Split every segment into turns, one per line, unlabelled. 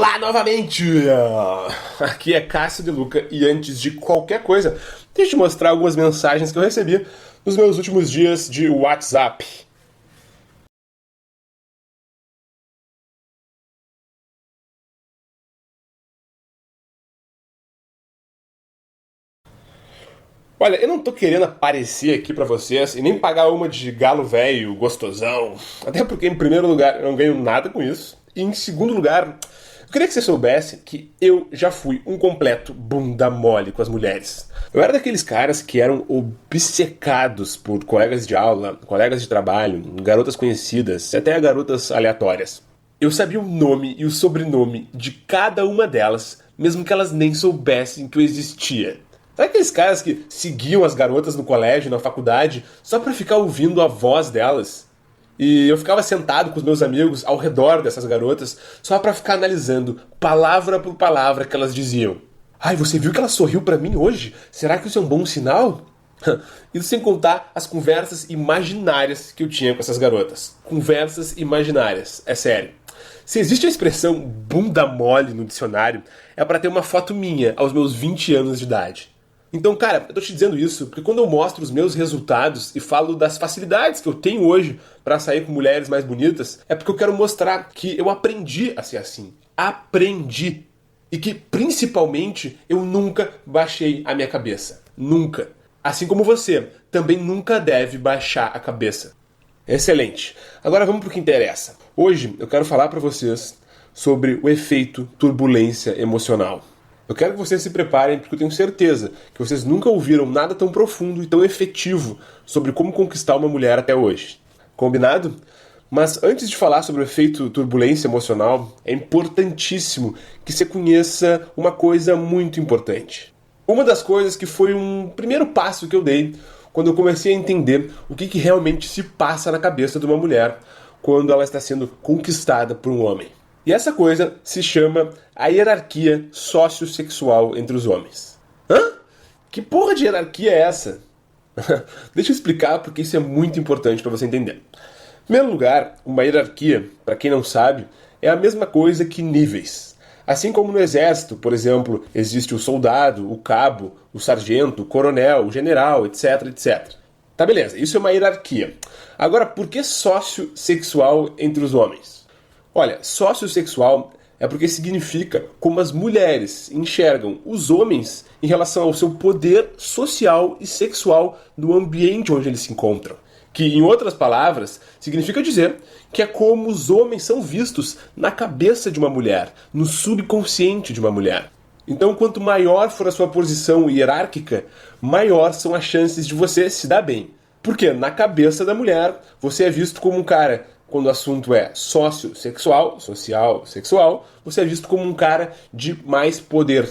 Olá novamente! Aqui é Cássio De Luca e antes de qualquer coisa, deixa eu te mostrar algumas mensagens que eu recebi nos meus últimos dias de WhatsApp. Olha, eu não tô querendo aparecer aqui pra vocês e nem pagar uma de galo velho, gostosão. Até porque, em primeiro lugar, eu não ganho nada com isso. E em segundo lugar, eu queria que você soubesse que eu já fui um completo bunda mole com as mulheres. Eu era daqueles caras que eram obcecados por colegas de aula, colegas de trabalho, garotas conhecidas, até garotas aleatórias. Eu sabia o nome e o sobrenome de cada uma delas, mesmo que elas nem soubessem que eu existia. Sabe aqueles caras que seguiam as garotas no colégio, na faculdade, só pra ficar ouvindo a voz delas? E eu ficava sentado com os meus amigos ao redor dessas garotas, só pra ficar analisando, palavra por palavra, que elas diziam. Ai, você viu que ela sorriu pra mim hoje? Será que isso é um bom sinal? Isso sem contar as conversas imaginárias que eu tinha com essas garotas. Conversas imaginárias, é sério. Se existe a expressão bunda mole no dicionário, é pra ter uma foto minha aos meus 20 anos de idade. Então, cara, eu tô te dizendo isso porque quando eu mostro os meus resultados e falo das facilidades que eu tenho hoje pra sair com mulheres mais bonitas, é porque eu quero mostrar que eu aprendi a ser assim. Aprendi. E que, principalmente, eu nunca baixei a minha cabeça. Nunca. Assim como você, também nunca deve baixar a cabeça. Excelente. Agora vamos pro que interessa. Hoje eu quero falar pra vocês sobre o efeito turbulência emocional. Eu quero que vocês se preparem porque eu tenho certeza que vocês nunca ouviram nada tão profundo e tão efetivo sobre como conquistar uma mulher até hoje. Combinado? Mas antes de falar sobre o efeito turbulência emocional, é importantíssimo que você conheça uma coisa muito importante. Uma das coisas que foi um primeiro passo que eu dei quando eu comecei a entender o que realmente se passa na cabeça de uma mulher quando ela está sendo conquistada por um homem. E essa coisa se chama a hierarquia sociossexual entre os homens. Hã? Que porra de hierarquia é essa? Deixa eu explicar porque isso é muito importante para você entender. Em primeiro lugar, uma hierarquia, para quem não sabe, é a mesma coisa que níveis. Assim como no exército, por exemplo, existe o soldado, o cabo, o sargento, o coronel, o general, etc, etc. Tá, beleza, isso é uma hierarquia. Agora, por que sociossexual entre os homens? Olha, sociossexual é porque significa como as mulheres enxergam os homens em relação ao seu poder social e sexual no ambiente onde eles se encontram. Que, em outras palavras, significa dizer que é como os homens são vistos na cabeça de uma mulher, no subconsciente de uma mulher. Então, quanto maior for a sua posição hierárquica, maior são as chances de você se dar bem. Porque na cabeça da mulher, você é visto como um cara, quando o assunto é sociossexual, social, sexual, você é visto como um cara de mais poder.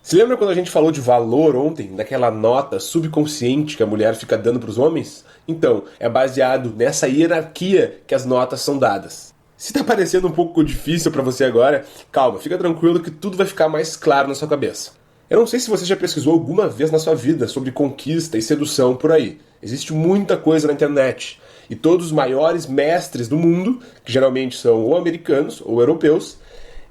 Se lembra quando a gente falou de valor ontem, daquela nota subconsciente que a mulher fica dando para os homens? Então, é baseado nessa hierarquia que as notas são dadas. Se tá parecendo um pouco difícil para você agora, calma, fica tranquilo que tudo vai ficar mais claro na sua cabeça. Eu não sei se você já pesquisou alguma vez na sua vida sobre conquista e sedução por aí. Existe muita coisa na internet. E todos os maiores mestres do mundo, que geralmente são ou americanos ou europeus,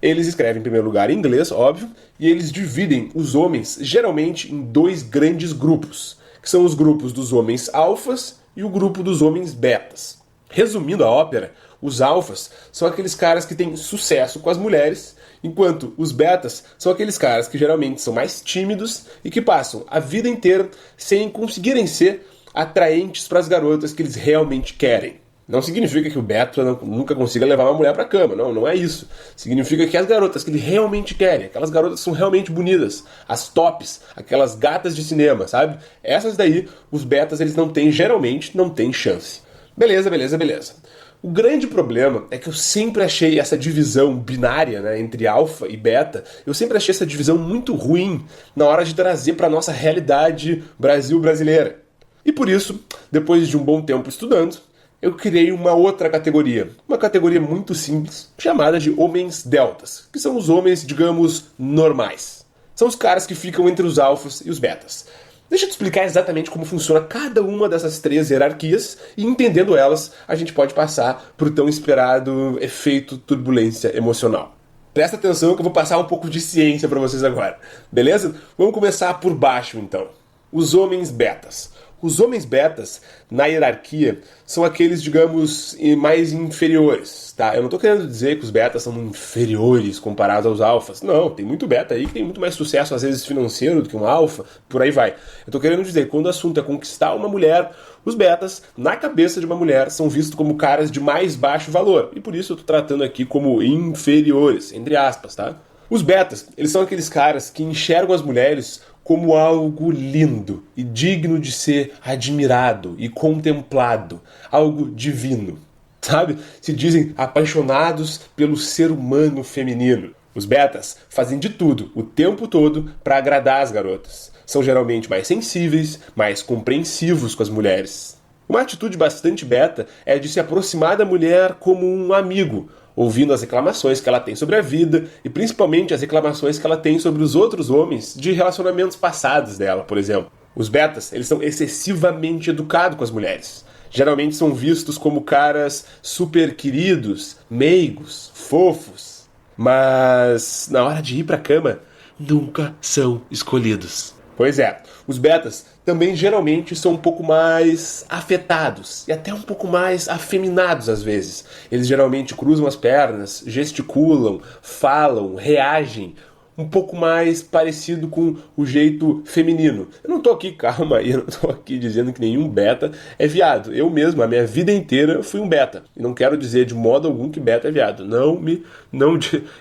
eles escrevem em primeiro lugar em inglês, óbvio, e eles dividem os homens geralmente em dois grandes grupos, que são os grupos dos homens alfas e o grupo dos homens betas. Resumindo a ópera, os alfas são aqueles caras que têm sucesso com as mulheres, enquanto os betas são aqueles caras que geralmente são mais tímidos e que passam a vida inteira sem conseguirem ser atraentes para as garotas que eles realmente querem. Não significa que o beta nunca consiga levar uma mulher pra cama, não é isso. Significa que as garotas que ele realmente querem, aquelas garotas que são realmente bonitas, as tops, aquelas gatas de cinema, sabe? Essas daí, os betas eles geralmente não têm chance. Beleza. O grande problema é que eu sempre achei essa divisão binária, né, entre alfa e beta, eu sempre achei essa divisão muito ruim na hora de trazer pra nossa realidade Brasil brasileira. E por isso, depois de um bom tempo estudando, eu criei uma outra categoria. Uma categoria muito simples, chamada de homens deltas, que são os homens, digamos, normais. São os caras que ficam entre os alfas e os betas. Deixa eu te explicar exatamente como funciona cada uma dessas três hierarquias e, entendendo elas, a gente pode passar por tão esperado efeito turbulência emocional. Presta atenção que eu vou passar um pouco de ciência para vocês agora, beleza? Vamos começar por baixo então. Os homens betas. Os homens betas, na hierarquia, são aqueles, digamos, mais inferiores, tá? Eu não tô querendo dizer que os betas são inferiores comparados aos alfas. Não, tem muito beta aí que tem muito mais sucesso, às vezes, financeiro do que um alfa, por aí vai. Eu tô querendo dizer que quando o assunto é conquistar uma mulher, os betas, na cabeça de uma mulher, são vistos como caras de mais baixo valor. E por isso eu tô tratando aqui como inferiores, entre aspas, tá? Os betas, eles são aqueles caras que enxergam as mulheres como algo lindo e digno de ser admirado e contemplado, algo divino, sabe? Se dizem apaixonados pelo ser humano feminino. Os betas fazem de tudo, o tempo todo, para agradar as garotas. São geralmente mais sensíveis, mais compreensivos com as mulheres. Uma atitude bastante beta é de se aproximar da mulher como um amigo, ouvindo as reclamações que ela tem sobre a vida e principalmente as reclamações que ela tem sobre os outros homens de relacionamentos passados dela, por exemplo. Os betas, eles são excessivamente educados com as mulheres. Geralmente são vistos como caras super queridos, meigos, fofos. Mas na hora de ir pra cama, nunca são escolhidos. Pois é, os betas também geralmente são um pouco mais afetados e até um pouco mais afeminados às vezes. Eles geralmente cruzam as pernas, gesticulam, falam, reagem, um pouco mais parecido com o jeito feminino. Eu não tô aqui, calma aí, eu não tô aqui dizendo que nenhum beta é viado. Eu mesmo, a minha vida inteira, fui um beta. E não quero dizer de modo algum que beta é viado.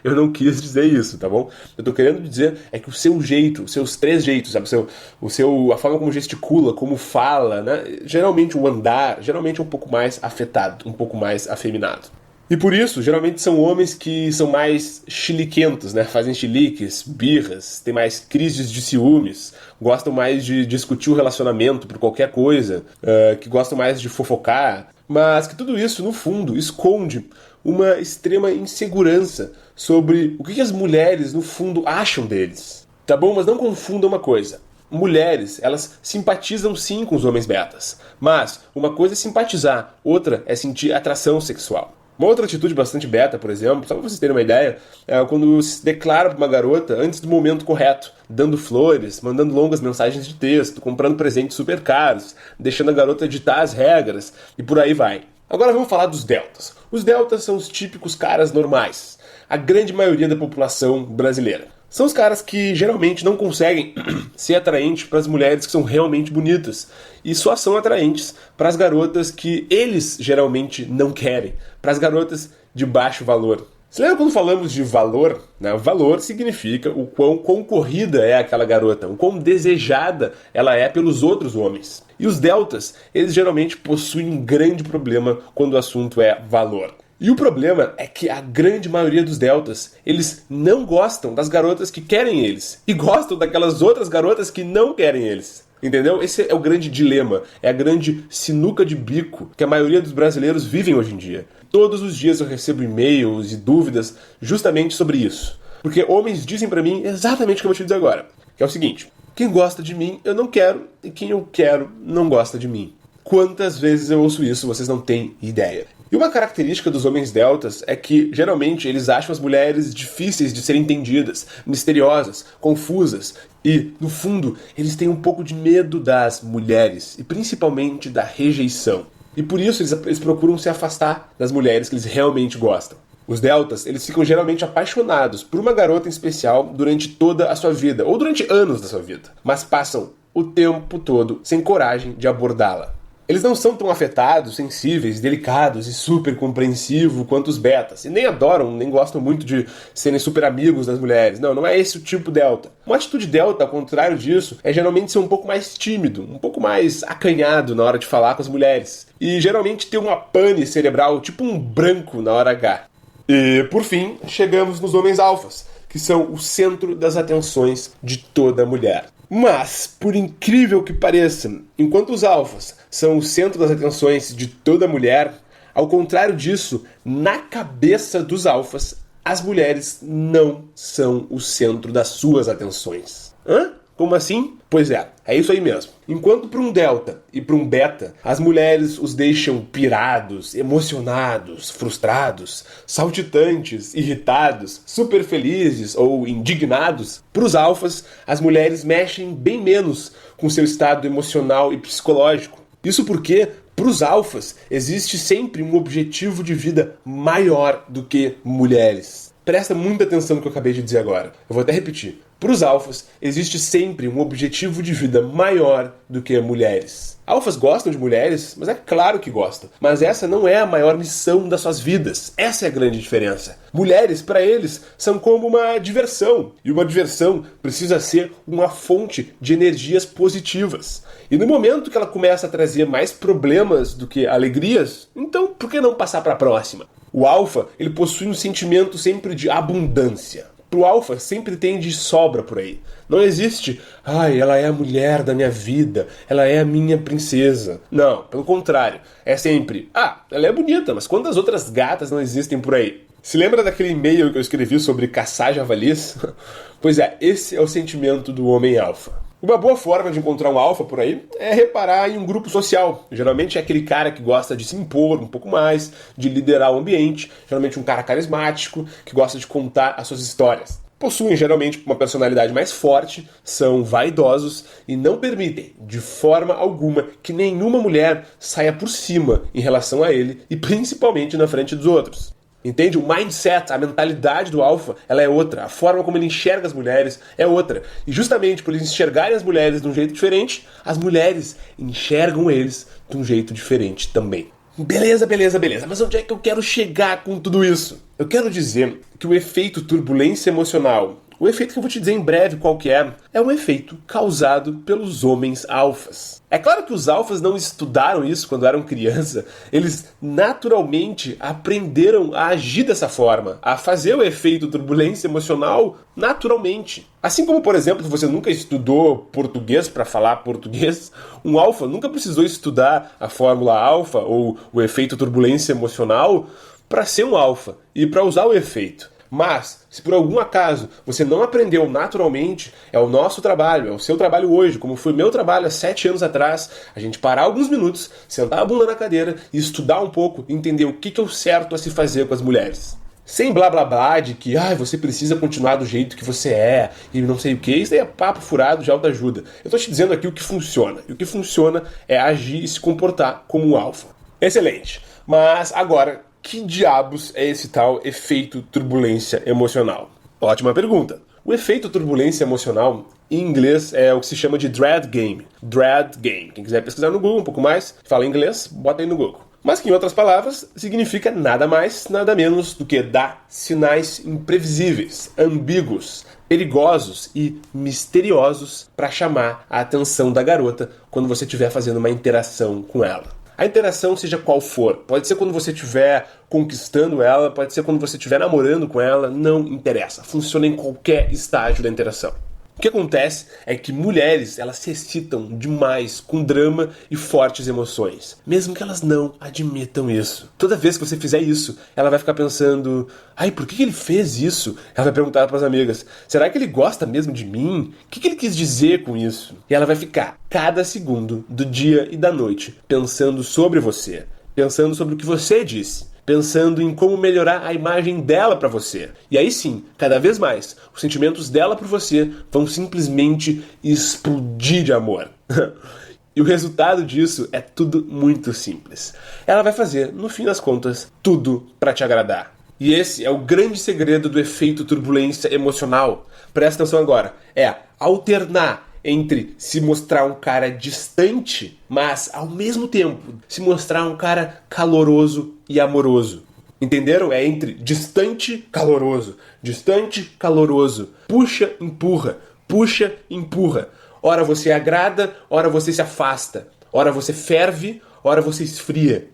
Eu não quis dizer isso, tá bom? Eu tô querendo dizer é que o seu jeito, os seus três jeitos, sabe? A forma como gesticula, como fala, né? Geralmente o andar, geralmente é um pouco mais afetado, um pouco mais afeminado. E por isso, geralmente são homens que são mais chiliquentos, né? Fazem chiliques, birras, têm mais crises de ciúmes, gostam mais de discutir o relacionamento por qualquer coisa, que gostam mais de fofocar, mas que tudo isso, no fundo, esconde uma extrema insegurança sobre o que as mulheres, no fundo, acham deles. Tá bom? Mas não confunda uma coisa. Mulheres, elas simpatizam sim com os homens betas, mas uma coisa é simpatizar, outra é sentir atração sexual. Uma outra atitude bastante beta, por exemplo, só pra vocês terem uma ideia, é quando se declara pra uma garota antes do momento correto, dando flores, mandando longas mensagens de texto, comprando presentes super caros, deixando a garota ditar as regras e por aí vai. Agora vamos falar dos deltas. Os deltas são os típicos caras normais, a grande maioria da população brasileira. São os caras que geralmente não conseguem ser atraentes para as mulheres que são realmente bonitas e só são atraentes para as garotas que eles geralmente não querem, para as garotas de baixo valor. Você lembra quando falamos de valor? Né? Valor significa o quão concorrida é aquela garota, o quão desejada ela é pelos outros homens. E os deltas, eles geralmente possuem um grande problema quando o assunto é valor. E o problema é que a grande maioria dos deltas, eles não gostam das garotas que querem eles. E gostam daquelas outras garotas que não querem eles. Entendeu? Esse é o grande dilema. É a grande sinuca de bico que a maioria dos brasileiros vivem hoje em dia. Todos os dias eu recebo e-mails e dúvidas justamente sobre isso. Porque homens dizem pra mim exatamente o que eu vou te dizer agora. Que é o seguinte. Quem gosta de mim, eu não quero. E quem eu quero, não gosta de mim. Quantas vezes eu ouço isso, vocês não têm ideia. E uma característica dos homens deltas é que, geralmente, eles acham as mulheres difíceis de serem entendidas, misteriosas, confusas. E, no fundo, eles têm um pouco de medo das mulheres, e principalmente da rejeição. E por isso eles procuram se afastar das mulheres que eles realmente gostam. Os deltas, eles ficam geralmente apaixonados por uma garota em especial durante toda a sua vida, ou durante anos da sua vida, mas passam o tempo todo sem coragem de abordá-la. Eles não são tão afetados, sensíveis, delicados e super compreensivos quanto os betas. E nem adoram, nem gostam muito de serem super amigos das mulheres. Não é esse o tipo delta. Uma atitude delta, ao contrário disso, é geralmente ser um pouco mais tímido, um pouco mais acanhado na hora de falar com as mulheres. E geralmente ter uma pane cerebral, tipo um branco na hora H. E, por fim, chegamos nos homens alfas, que são o centro das atenções de toda mulher. Mas, por incrível que pareça, enquanto os alfas são o centro das atenções de toda mulher, ao contrário disso, na cabeça dos alfas, as mulheres não são o centro das suas atenções. Hã? Como assim? Pois é isso aí mesmo. Enquanto para um delta e para um beta, as mulheres os deixam pirados, emocionados, frustrados, saltitantes, irritados, super felizes ou indignados, para os alfas, as mulheres mexem bem menos com seu estado emocional e psicológico. Isso porque, para os alfas, existe sempre um objetivo de vida maior do que mulheres. Presta muita atenção no que eu acabei de dizer agora. Eu vou até repetir. Para os alfas, existe sempre um objetivo de vida maior do que mulheres. Alfas gostam de mulheres, mas é claro que gostam. Mas essa não é a maior missão das suas vidas. Essa é a grande diferença. Mulheres, para eles, são como uma diversão. E uma diversão precisa ser uma fonte de energias positivas. E no momento que ela começa a trazer mais problemas do que alegrias, então por que não passar para a próxima? O alfa, ele possui um sentimento sempre de abundância. Pro alfa sempre tem de sobra por aí. Não existe, ela é a mulher da minha vida, ela é a minha princesa. Não, pelo contrário. É sempre, ela é bonita, mas quantas outras gatas não existem por aí? Se lembra daquele e-mail que eu escrevi sobre caçar javalis? Pois é, esse é o sentimento do homem alfa. Uma boa forma de encontrar um alfa por aí é reparar em um grupo social. Geralmente é aquele cara que gosta de se impor um pouco mais, de liderar o ambiente. Geralmente um cara carismático, que gosta de contar as suas histórias. Possuem geralmente uma personalidade mais forte, são vaidosos e não permitem, de forma alguma, que nenhuma mulher saia por cima em relação a ele e principalmente na frente dos outros. Entende? O mindset, a mentalidade do alfa, ela é outra. A forma como ele enxerga as mulheres é outra. E justamente por eles enxergarem as mulheres de um jeito diferente, as mulheres enxergam eles de um jeito diferente também. Beleza. Mas onde é que eu quero chegar com tudo isso? Eu quero dizer que o efeito turbulência emocional, o efeito que eu vou te dizer em breve qual que é um efeito causado pelos homens alfas. É claro que os alfas não estudaram isso quando eram criança, eles naturalmente aprenderam a agir dessa forma, a fazer o efeito turbulência emocional naturalmente. Assim como, por exemplo, você nunca estudou português para falar português, um alfa nunca precisou estudar a fórmula alfa ou o efeito turbulência emocional para ser um alfa e para usar o efeito. Mas, se por algum acaso você não aprendeu naturalmente, é o nosso trabalho, é o seu trabalho hoje, como foi meu trabalho há 7 anos atrás, a gente parar alguns minutos, sentar a bunda na cadeira e estudar um pouco, entender o que é o certo a se fazer com as mulheres. Sem blá blá blá de que você precisa continuar do jeito que você é e não sei o que, isso aí é papo furado de autoajuda. Eu tô te dizendo aqui o que funciona, e o que funciona é agir e se comportar como um alfa. Excelente, mas agora, que diabos é esse tal efeito turbulência emocional? Ótima pergunta. O efeito turbulência emocional, em inglês, é o que se chama de dread game. Dread game. Quem quiser pesquisar no Google um pouco mais, fala inglês, bota aí no Google. Mas que, em outras palavras, significa nada mais, nada menos do que dar sinais imprevisíveis, ambíguos, perigosos e misteriosos para chamar a atenção da garota quando você estiver fazendo uma interação com ela. A interação, seja qual for, pode ser quando você estiver conquistando ela, pode ser quando você estiver namorando com ela, não interessa. Funciona em qualquer estágio da interação. O que acontece é que mulheres, elas se excitam demais com drama e fortes emoções, mesmo que elas não admitam isso. Toda vez que você fizer isso, ela vai ficar pensando, por que ele fez isso? Ela vai perguntar para as amigas, será que ele gosta mesmo de mim? O que ele quis dizer com isso? E ela vai ficar, cada segundo do dia e da noite, pensando sobre você, pensando sobre o que você disse, pensando em como melhorar a imagem dela para você. E aí sim, cada vez mais, os sentimentos dela por você vão simplesmente explodir de amor. E o resultado disso é tudo muito simples. Ela vai fazer, no fim das contas, tudo para te agradar. E esse é o grande segredo do efeito turbulência emocional. Presta atenção agora. É alternar entre se mostrar um cara distante, mas ao mesmo tempo se mostrar um cara caloroso e amoroso. Entenderam? É entre distante, caloroso. Distante, caloroso. Puxa, empurra. Puxa, empurra. Ora você agrada, ora você se afasta. Ora você ferve, ora você esfria.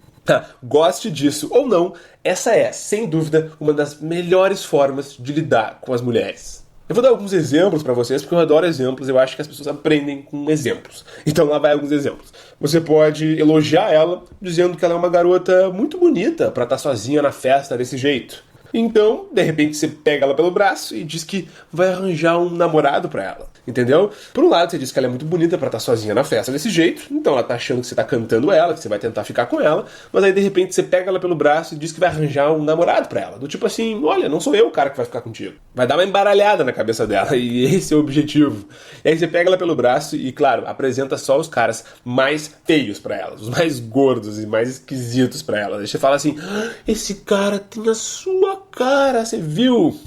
Goste disso ou não, essa é, sem dúvida, uma das melhores formas de lidar com as mulheres. Eu vou dar alguns exemplos para vocês, porque eu adoro exemplos, eu acho que as pessoas aprendem com exemplos. Então lá vai alguns exemplos. Você pode elogiar ela, dizendo que ela é uma garota muito bonita para estar sozinha na festa desse jeito. Então, de repente, você pega ela pelo braço e diz que vai arranjar um namorado para ela. entendeu? Por um lado, você diz que ela é muito bonita pra estar sozinha na festa desse jeito, então ela tá achando que você tá cantando ela, que você vai tentar ficar com ela, mas aí de repente você pega ela pelo braço e diz que vai arranjar um namorado pra ela. Do tipo assim, olha, não sou eu o cara que vai ficar contigo. Vai dar uma embaralhada na cabeça dela, e esse é o objetivo. E aí você pega ela pelo braço e, claro, apresenta só os caras mais feios pra ela, os mais gordos e mais esquisitos pra ela. Aí você fala assim, esse cara tem a sua cara, você viu?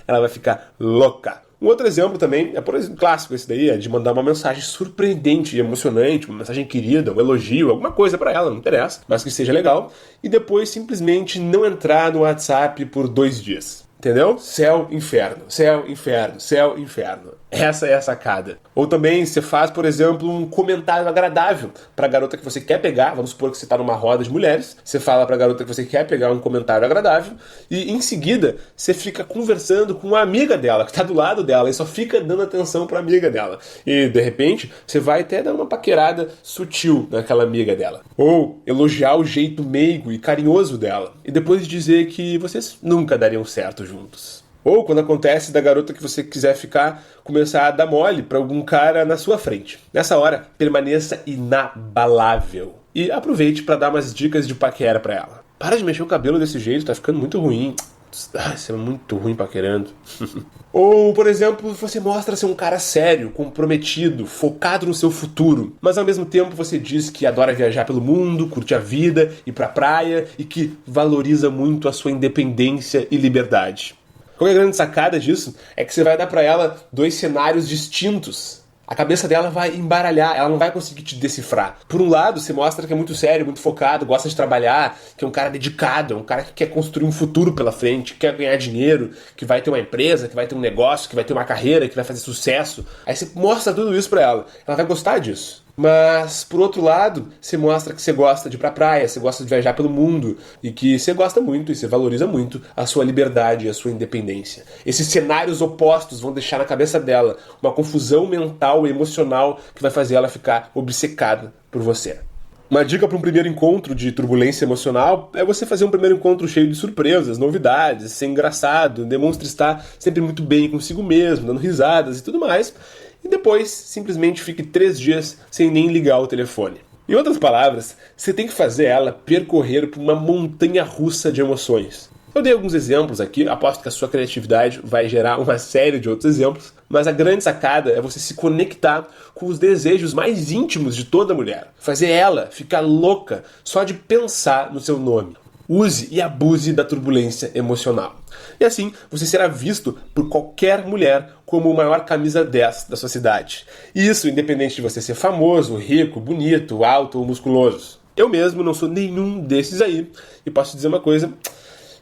Ela vai ficar louca. Um outro exemplo também, por exemplo, clássico esse daí, é de mandar uma mensagem surpreendente e emocionante, uma mensagem querida, um elogio, alguma coisa pra ela, não interessa, mas que seja legal, e depois simplesmente não entrar no WhatsApp por 2 dias. Entendeu? Céu, inferno, céu, inferno, céu, inferno. Essa é a sacada. Ou também você faz, por exemplo, um comentário agradável pra garota que você quer pegar. Vamos supor que você tá numa roda de mulheres. Você fala pra garota que você quer pegar um comentário agradável. E em seguida, você fica conversando com uma amiga dela, que tá do lado dela. E só fica dando atenção pra amiga dela. E, de repente, você vai até dar uma paquerada sutil naquela amiga dela. Ou elogiar o jeito meigo e carinhoso dela. E depois dizer que vocês nunca dariam certo juntos. Ou quando acontece da garota que você quiser ficar, começar a dar mole pra algum cara na sua frente. Nessa hora, permaneça inabalável. E aproveite pra dar umas dicas de paquera pra ela. Para de mexer o cabelo desse jeito, tá ficando muito ruim. Você é muito ruim paquerando. Ou, por exemplo, você mostra ser um cara sério, comprometido, focado no seu futuro, mas ao mesmo tempo você diz que adora viajar pelo mundo, curte a vida, ir pra praia e que valoriza muito a sua independência e liberdade. Qual é a grande sacada disso? É que você vai dar pra ela 2 cenários distintos. A cabeça dela vai embaralhar, ela não vai conseguir te decifrar. Por um lado, você mostra que é muito sério, muito focado, gosta de trabalhar, que é um cara dedicado, é um cara que quer construir um futuro pela frente, que quer ganhar dinheiro, que vai ter uma empresa, que vai ter um negócio, que vai ter uma carreira, que vai fazer sucesso. Aí você mostra tudo isso pra ela. Ela vai gostar disso. Mas, por outro lado, você mostra que você gosta de ir pra praia, você gosta de viajar pelo mundo e que você gosta muito e você valoriza muito a sua liberdade e a sua independência. Esses cenários opostos vão deixar na cabeça dela uma confusão mental e emocional que vai fazer ela ficar obcecada por você. Uma dica para um primeiro encontro de turbulência emocional é você fazer um primeiro encontro cheio de surpresas, novidades, ser engraçado, demonstre estar sempre muito bem consigo mesmo, dando risadas e tudo mais. E depois, simplesmente fique 3 dias sem nem ligar o telefone. Em outras palavras, você tem que fazer ela percorrer por uma montanha russa de emoções. Eu dei alguns exemplos aqui, aposto que a sua criatividade vai gerar uma série de outros exemplos, mas a grande sacada é você se conectar com os desejos mais íntimos de toda mulher. Fazer ela ficar louca só de pensar no seu nome. Use e abuse da turbulência emocional. E assim, você será visto por qualquer mulher como o maior camisa 10 da sua cidade. E isso independente de você ser famoso, rico, bonito, alto ou musculoso. Eu mesmo não sou nenhum desses aí. E posso dizer uma coisa,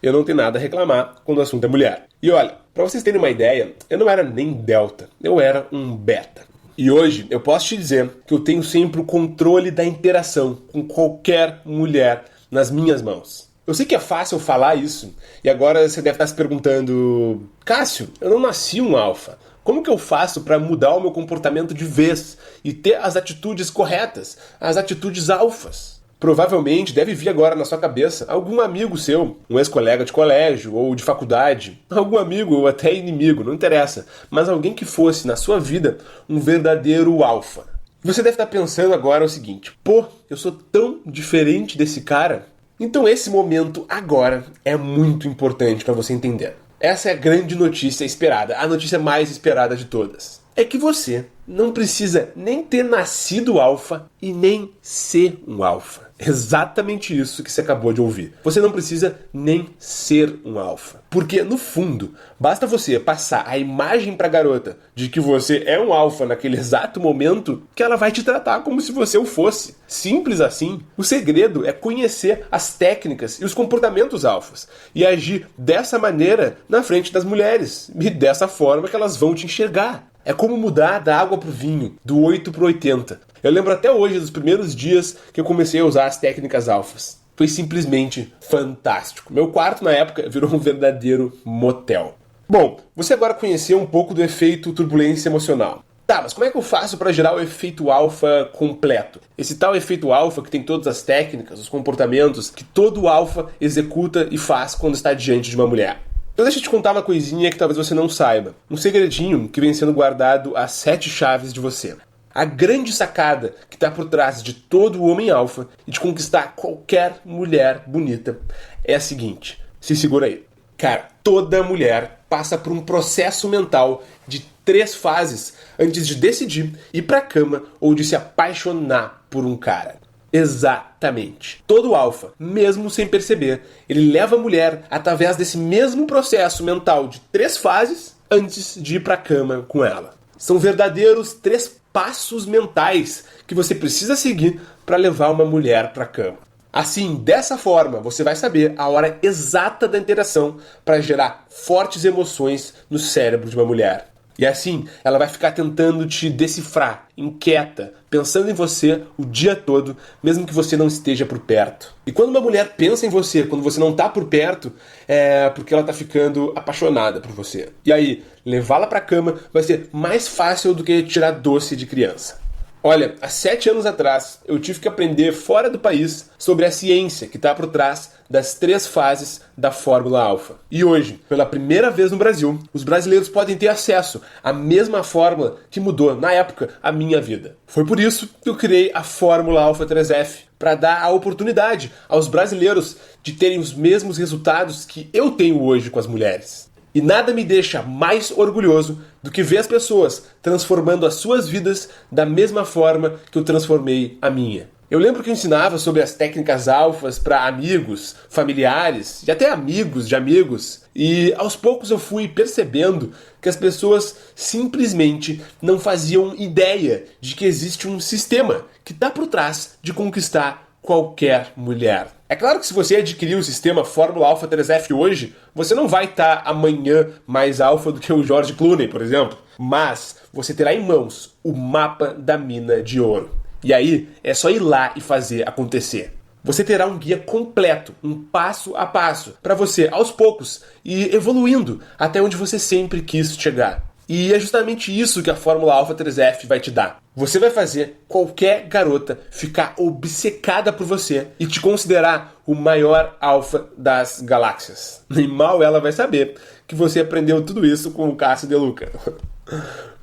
eu não tenho nada a reclamar quando o assunto é mulher. E olha, pra vocês terem uma ideia, eu não era nem delta, eu era um beta. E hoje eu posso te dizer que eu tenho sempre o controle da interação com qualquer mulher nas minhas mãos. Eu sei que é fácil falar isso, e agora você deve estar se perguntando, Cássio, eu não nasci um alfa. Como que eu faço para mudar o meu comportamento de vez e ter as atitudes corretas, as atitudes alfas? Provavelmente deve vir agora na sua cabeça algum amigo seu, um ex-colega de colégio ou de faculdade, algum amigo ou até inimigo, não interessa, mas alguém que fosse na sua vida um verdadeiro alfa. Você deve estar pensando agora o seguinte, pô, eu sou tão diferente desse cara. Então esse momento agora é muito importante para você entender. Essa é a grande notícia esperada, a notícia mais esperada de todas. É que você não precisa nem ter nascido alfa e nem ser um alfa. Exatamente isso que você acabou de ouvir. Você não precisa nem ser um alfa. Porque, no fundo, basta você passar a imagem pra garota de que você é um alfa naquele exato momento que ela vai te tratar como se você o fosse. Simples assim. O segredo é conhecer as técnicas e os comportamentos alfas e agir dessa maneira na frente das mulheres e dessa forma que elas vão te enxergar. É como mudar da água pro vinho, do 8 pro 80. Eu lembro até hoje dos primeiros dias que eu comecei a usar as técnicas alfas. Foi simplesmente fantástico. Meu quarto, na época, virou um verdadeiro motel. Bom, você agora conheceu um pouco do efeito turbulência emocional. Tá, mas como é que eu faço para gerar o efeito alfa completo? Esse tal efeito alfa que tem todas as técnicas, os comportamentos que todo alfa executa e faz quando está diante de uma mulher. Então deixa eu te contar uma coisinha que talvez você não saiba. Um segredinho que vem sendo guardado às 7 chaves de você. A grande sacada que está por trás de todo o homem alfa e de conquistar qualquer mulher bonita é a seguinte. Se segura aí. Cara, toda mulher passa por um processo mental de 3 fases antes de decidir ir pra cama ou de se apaixonar por um cara. Exatamente. Todo alfa, mesmo sem perceber, ele leva a mulher através desse mesmo processo mental de 3 fases antes de ir pra cama com ela. São verdadeiros 3 passos mentais que você precisa seguir para levar uma mulher pra cama. Assim, dessa forma, você vai saber a hora exata da interação para gerar fortes emoções no cérebro de uma mulher. E assim, ela vai ficar tentando te decifrar, inquieta, pensando em você o dia todo, mesmo que você não esteja por perto. E quando uma mulher pensa em você, quando você não está por perto, é porque ela está ficando apaixonada por você. E aí, levá-la para a cama vai ser mais fácil do que tirar doce de criança. Olha, há 7 anos atrás, eu tive que aprender fora do país sobre a ciência que está por trás das 3 fases da Fórmula Alfa. E hoje, pela primeira vez no Brasil, os brasileiros podem ter acesso à mesma fórmula que mudou, na época, a minha vida. Foi por isso que eu criei a Fórmula Alfa 3F, para dar a oportunidade aos brasileiros de terem os mesmos resultados que eu tenho hoje com as mulheres. E nada me deixa mais orgulhoso do que ver as pessoas transformando as suas vidas da mesma forma que eu transformei a minha. Eu lembro que eu ensinava sobre as técnicas alfas para amigos, familiares e até amigos de amigos. E aos poucos eu fui percebendo que as pessoas simplesmente não faziam ideia de que existe um sistema que está por trás de conquistar qualquer mulher. É claro que se você adquirir o sistema Fórmula Alfa 3F hoje, você não vai estar amanhã mais alfa do que o George Clooney, por exemplo. Mas você terá em mãos o mapa da mina de ouro. E aí é só ir lá e fazer acontecer. Você terá um guia completo, um passo a passo, para você, aos poucos, ir evoluindo até onde você sempre quis chegar. E é justamente isso que a Fórmula Alfa 3F vai te dar. Você vai fazer qualquer garota ficar obcecada por você e te considerar o maior alfa das galáxias. Nem mal ela vai saber que você aprendeu tudo isso com o Cássio De Luca.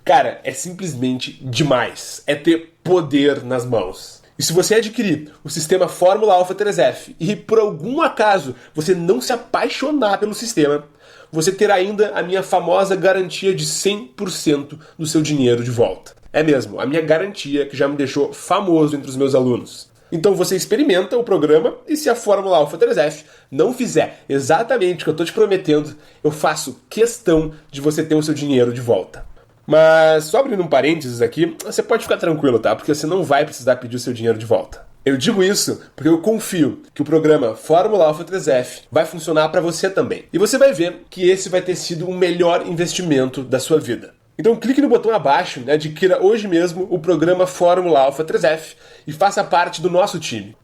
Cara, é simplesmente demais. É ter poder nas mãos. E se você adquirir o sistema Fórmula Alfa 3F e por algum acaso você não se apaixonar pelo sistema, você terá ainda a minha famosa garantia de 100% do seu dinheiro de volta. É mesmo, a minha garantia que já me deixou famoso entre os meus alunos. Então você experimenta o programa e se a Fórmula Alfa 3F não fizer exatamente o que eu estou te prometendo, eu faço questão de você ter o seu dinheiro de volta. Mas, só abrindo um parênteses aqui, você pode ficar tranquilo, tá? Porque você não vai precisar pedir o seu dinheiro de volta. Eu digo isso porque eu confio que o programa Fórmula Alfa 3F vai funcionar para você também. E você vai ver que esse vai ter sido o melhor investimento da sua vida. Então clique no botão abaixo e adquira hoje mesmo o programa Fórmula Alfa 3F e faça parte do nosso time.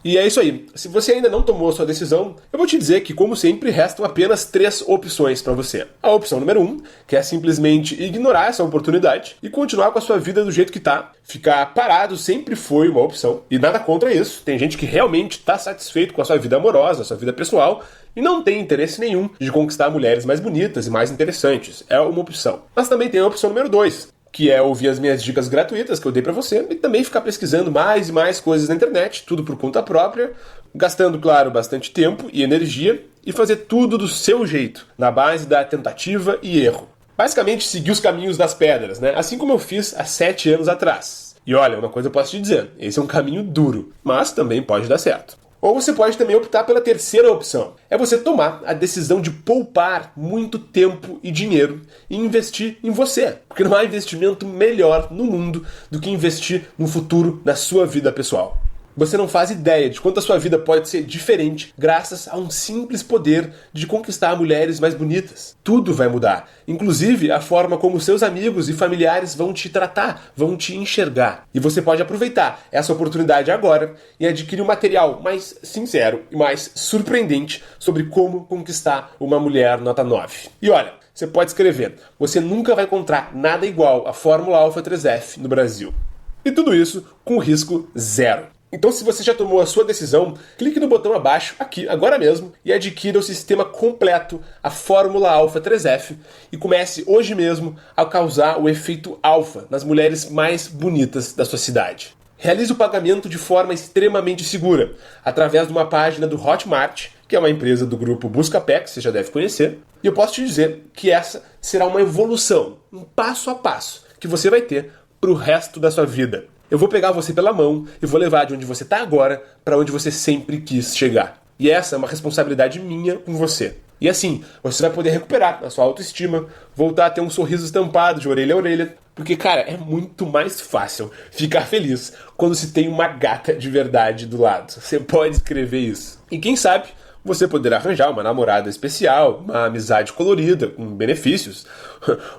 E é isso aí. Se você ainda não tomou sua decisão, eu vou te dizer que, como sempre, restam apenas 3 opções para você. A opção número 1, que é simplesmente ignorar essa oportunidade e continuar com a sua vida do jeito que tá. Ficar parado sempre foi uma opção. E nada contra isso. Tem gente que realmente está satisfeito com a sua vida amorosa, a sua vida pessoal, e não tem interesse nenhum de conquistar mulheres mais bonitas e mais interessantes. É uma opção. Mas também tem a opção número 2, que é ouvir as minhas dicas gratuitas que eu dei pra você e também ficar pesquisando mais e mais coisas na internet, tudo por conta própria, gastando, claro, bastante tempo e energia e fazer tudo do seu jeito, na base da tentativa e erro. Basicamente, seguir os caminhos das pedras, né? Assim como eu fiz há 7 anos atrás. E olha, uma coisa eu posso te dizer, esse é um caminho duro, mas também pode dar certo. Ou você pode também optar pela terceira opção. É você tomar a decisão de poupar muito tempo e dinheiro e investir em você. Porque não há investimento melhor no mundo do que investir no futuro da sua vida pessoal. Você não faz ideia de quanto a sua vida pode ser diferente graças a um simples poder de conquistar mulheres mais bonitas. Tudo vai mudar, inclusive a forma como seus amigos e familiares vão te tratar, vão te enxergar. E você pode aproveitar essa oportunidade agora e adquirir um material mais sincero e mais surpreendente sobre como conquistar uma mulher nota 9. E olha, você pode escrever, você nunca vai encontrar nada igual à Fórmula Alfa 3F no Brasil. E tudo isso com risco zero. Então, se você já tomou a sua decisão, clique no botão abaixo, aqui, agora mesmo, e adquira o sistema completo, a Fórmula Alpha 3F, e comece hoje mesmo a causar o efeito alfa nas mulheres mais bonitas da sua cidade. Realize o pagamento de forma extremamente segura, através de uma página do Hotmart, que é uma empresa do grupo Buscapé, que você já deve conhecer. E eu posso te dizer que essa será uma evolução, um passo a passo, que você vai ter para o resto da sua vida. Eu vou pegar você pela mão e vou levar de onde você está agora para onde você sempre quis chegar. E essa é uma responsabilidade minha com você. E assim, você vai poder recuperar a sua autoestima, voltar a ter um sorriso estampado de orelha a orelha, porque, cara, é muito mais fácil ficar feliz quando se tem uma gata de verdade do lado. Você pode escrever isso. E quem sabe, você poderá arranjar uma namorada especial, uma amizade colorida, com benefícios.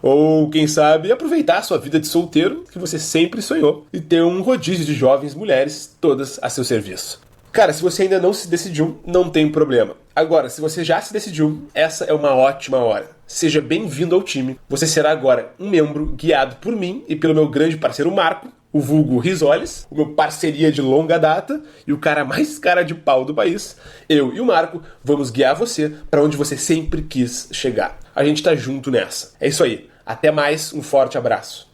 Ou, quem sabe, aproveitar a sua vida de solteiro, que você sempre sonhou, e ter um rodízio de jovens mulheres, todas a seu serviço. Cara, se você ainda não se decidiu, não tem problema. Agora, se você já se decidiu, essa é uma ótima hora. Seja bem-vindo ao time. Você será agora um membro guiado por mim e pelo meu grande parceiro Marco, o vulgo Risoles, o meu parceria de longa data e o cara mais cara de pau do país. Eu e o Marco vamos guiar você para onde você sempre quis chegar. A gente tá junto nessa. É isso aí. Até mais, um forte abraço.